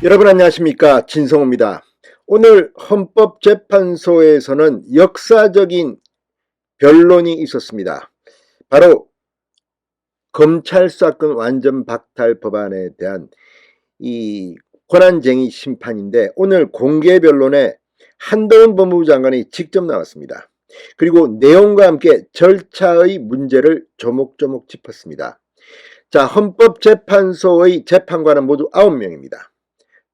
여러분 안녕하십니까, 진성호입니다. 오늘 헌법재판소에서는 역사적인 변론이 있었습니다. 바로 검찰 사건 완전 박탈 법안에 대한 이 권한쟁의 심판인데, 오늘 공개 변론에 한동훈 법무부 장관이 직접 나왔습니다. 그리고 내용과 함께 절차의 문제를 조목조목 짚었습니다. 자, 헌법재판소의 재판관은 모두 9명입니다.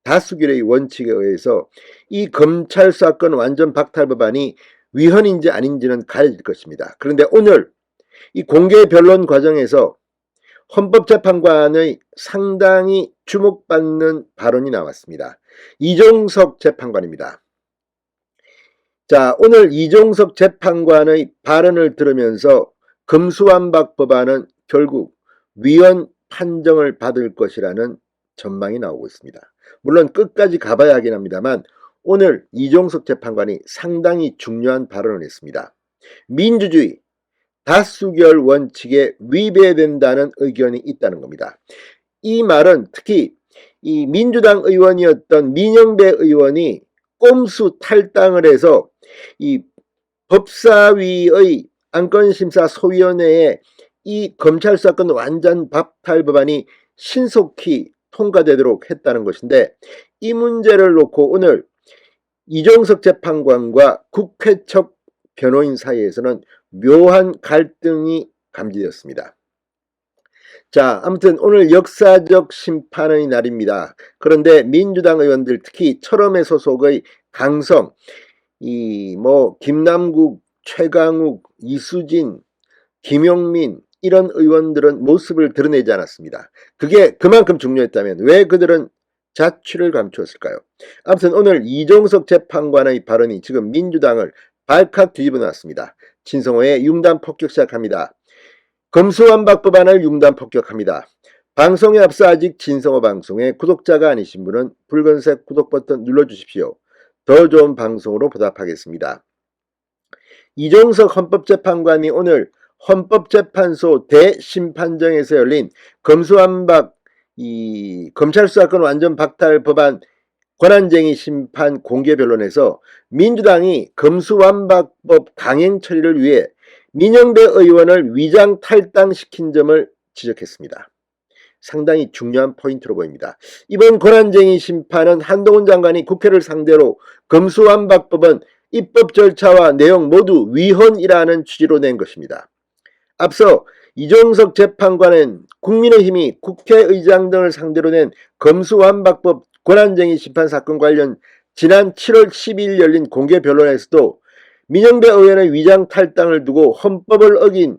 다수결의 원칙에 의해서 이 검찰 사건 완전 박탈 법안이 위헌인지 아닌지는 가려질 것입니다. 그런데 오늘 이 공개 변론 과정에서 헌법재판관의 상당히 주목받는 발언이 나왔습니다. 이종석 재판관입니다. 자, 오늘 이종석 재판관의 발언을 들으면서 검수완박 법안은 결국 위헌 판정을 받을 것이라는 전망이 나오고 있습니다. 물론 끝까지 가봐야 하긴 합니다만, 오늘 이종석 재판관이 상당히 중요한 발언을 했습니다. 민주주의, 다수결 원칙에 위배된다는 의견이 있다는 겁니다. 이 말은 특히 이 민주당 의원이었던 민영배 의원이 꼼수 탈당을 해서 이 법사위의 안건심사 소위원회에 이 검찰 사건 완전 박탈 법안이 신속히 통과되도록 했다는 것인데, 이 문제를 놓고 오늘 이종석 재판관과 국회 측 변호인 사이에서는 묘한 갈등이 감지되었습니다. 자, 아무튼 오늘 역사적 심판의 날입니다. 그런데 민주당 의원들, 특히 철험회 소속의 강성, 김남국, 최강욱, 이수진, 김용민 이런 의원들은 모습을 드러내지 않았습니다. 그게 그만큼 중요했다면 왜 그들은 자취를 감추었을까요? 아무튼 오늘 이종석 재판관의 발언이 지금 민주당을 발칵 뒤집어 놨습니다. 진성호의 융단 폭격 시작합니다. 검수완박 법안을 융단 폭격합니다. 방송에 앞서 아직 진성호 방송에 구독자가 아니신 분은 붉은색 구독 버튼 눌러주십시오. 더 좋은 방송으로 보답하겠습니다. 이종석 헌법재판관이 오늘 헌법재판소 대심판정에서 열린 검수완박 검찰 수사권 완전 박탈 법안 권한쟁의 심판 공개 변론에서 민주당이 검수완박법 강행 처리를 위해 민영배 의원을 위장 탈당시킨 점을 지적했습니다. 상당히 중요한 포인트로 보입니다. 이번 권한쟁의 심판은 한동훈 장관이 국회를 상대로 검수완박법은 입법 절차와 내용 모두 위헌이라는 취지로 낸 것입니다. 앞서 이종석 재판관은 국민의힘이 국회의장 등을 상대로 낸 검수완박법 권한쟁의 심판 사건 관련 지난 7월 10일 열린 공개 변론에서도 민영배 의원의 위장 탈당을 두고 헌법을 어긴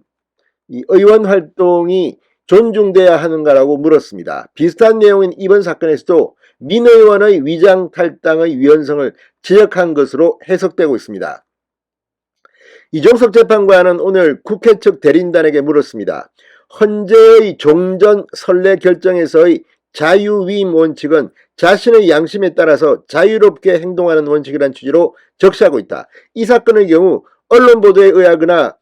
이 의원 활동이 존중돼야 하는가라고 물었습니다. 비슷한 내용인 이번 사건에서도 민 의원의 위장 탈당의 위헌성을 지적한 것으로 해석되고 있습니다. 이종석 재판관은 오늘 국회 측 대리인단에게 물었습니다. 헌재의 종전 선례 결정에서의 자유위임 원칙은 자신의 양심에 따라서 자유롭게 행동하는 원칙이라는 취지로 적시하고 있다. 이 사건의 경우 언론 보도에 의하거나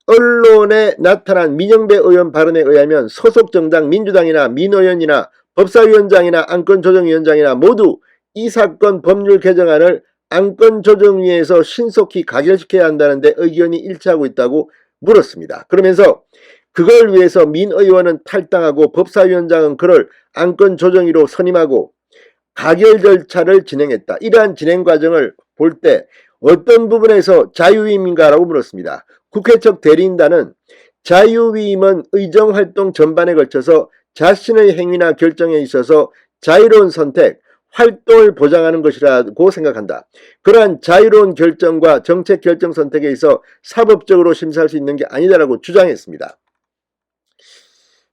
언론에 나타난 민영배 의원 발언에 의하면 소속 정당 민주당이나 민 의원이나 법사위원장이나 안건조정위원장이나 모두 이 사건 법률 개정안을 안건조정위에서 신속히 가결시켜야 한다는데 의견이 일치하고 있다고 물었습니다. 그러면서 그걸 위해서 민 의원은 탈당하고 법사위원장은 그를 안건조정위로 선임하고 가결 절차를 진행했다. 이러한 진행 과정을 볼 때 어떤 부분에서 자유위임인가라고 물었습니다. 국회 측 대리인단은 자유위임은 의정활동 전반에 걸쳐서 자신의 행위나 결정에 있어서 자유로운 선택, 활동을 보장하는 것이라고 생각한다. 그러한 자유로운 결정과 정책 결정 선택에 있어 사법적으로 심사할 수 있는 게 아니다라고 주장했습니다.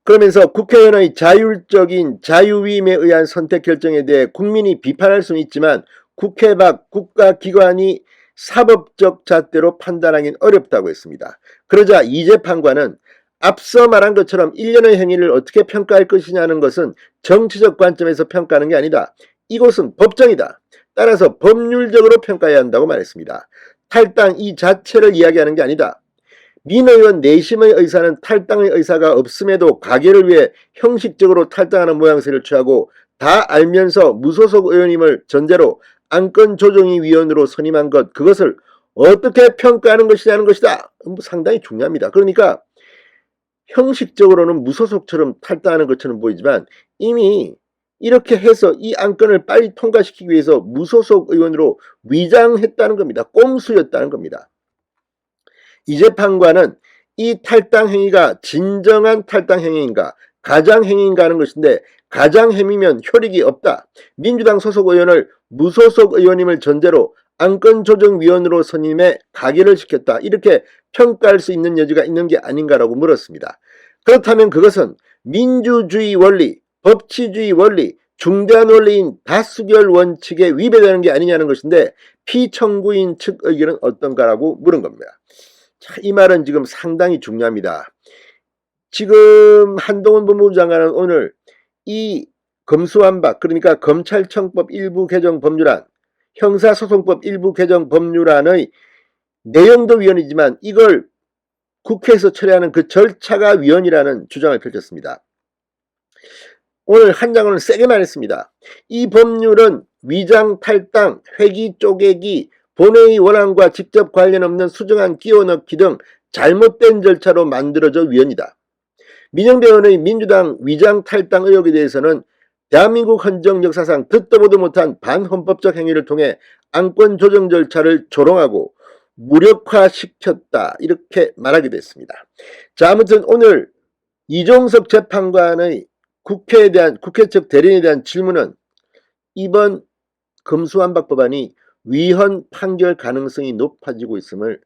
그러면서 국회의원의 자율적인 자유위임에 의한 선택 결정에 대해 국민이 비판할 수는 있지만 국회 밖 국가기관이 사법적 잣대로 판단하기는 어렵다고 했습니다. 그러자 이 재판관은 앞서 말한 것처럼 일련의 행위를 어떻게 평가할 것이냐는 것은 정치적 관점에서 평가하는 게 아니다. 이곳은 법정이다. 따라서 법률적으로 평가해야 한다고 말했습니다. 탈당 이 자체를 이야기하는 게 아니다. 민 의원 내심의 의사는 탈당의 의사가 없음에도 가결을 위해 형식적으로 탈당하는 모양새를 취하고 다 알면서 무소속 의원임을 전제로 안건조정위원으로 선임한 것, 그것을 어떻게 평가하는 것이냐는 것이다. 상당히 중요합니다. 그러니까 형식적으로는 무소속처럼 탈당하는 것처럼 보이지만 이미 이렇게 해서 이 안건을 빨리 통과시키기 위해서 무소속 의원으로 위장했다는 겁니다. 꼼수였다는 겁니다. 이 재판관은 이 탈당 행위가 진정한 탈당 행위인가 가장 행위인가 하는 것인데, 가장 행위면 효력이 없다. 민주당 소속 의원을 무소속 의원임을 전제로 안건조정위원으로 선임해 가결을 시켰다. 이렇게 평가할 수 있는 여지가 있는 게 아닌가라고 물었습니다. 그렇다면 그것은 민주주의 원리, 법치주의 원리, 중대한 원리인 다수결 원칙에 위배되는 게 아니냐는 것인데, 피청구인 측 의견은 어떤가라고 물은 겁니다. 자, 이 말은 지금 상당히 중요합니다. 지금 한동훈 법무부 장관은 오늘 이 검수완박, 그러니까 검찰청법 일부 개정 법률안, 형사소송법 일부 개정 법률안의 내용도 위헌이지만 이걸 국회에서 처리하는 그 절차가 위헌이라는 주장을 펼쳤습니다. 오늘 한 장관은 세게 말했습니다. 이 법률은 위장 탈당, 회기 쪼개기, 본회의 원안과 직접 관련 없는 수정안 끼워 넣기 등 잘못된 절차로 만들어져 위헌이다. 민영배 의원의 민주당 위장 탈당 의혹에 대해서는 대한민국 헌정 역사상 듣도 보도 못한 반헌법적 행위를 통해 안건 조정 절차를 조롱하고 무력화시켰다, 이렇게 말하게 됐습니다. 자, 아무튼 오늘 이종석 재판관의 국회 측 대리인에 대한 질문은 이번 검수완박 법안이 위헌 판결 가능성이 높아지고 있음을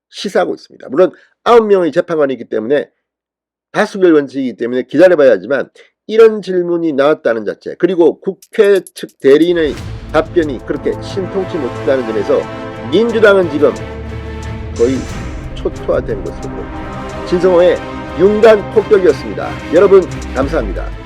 시사하고 있습니다. 물론 9명의 재판관이 있기 때문에 다수결 원칙이기 때문에 기다려봐야 하지만, 이런 질문이 나왔다는 자체, 그리고 국회 측 대리인의 답변이 그렇게 신통치 못하다는 점에서 민주당은 지금 거의 초토화된 것으로 보입니다. 진성호의 윤간 폭격이었습니다. 여러분 감사합니다.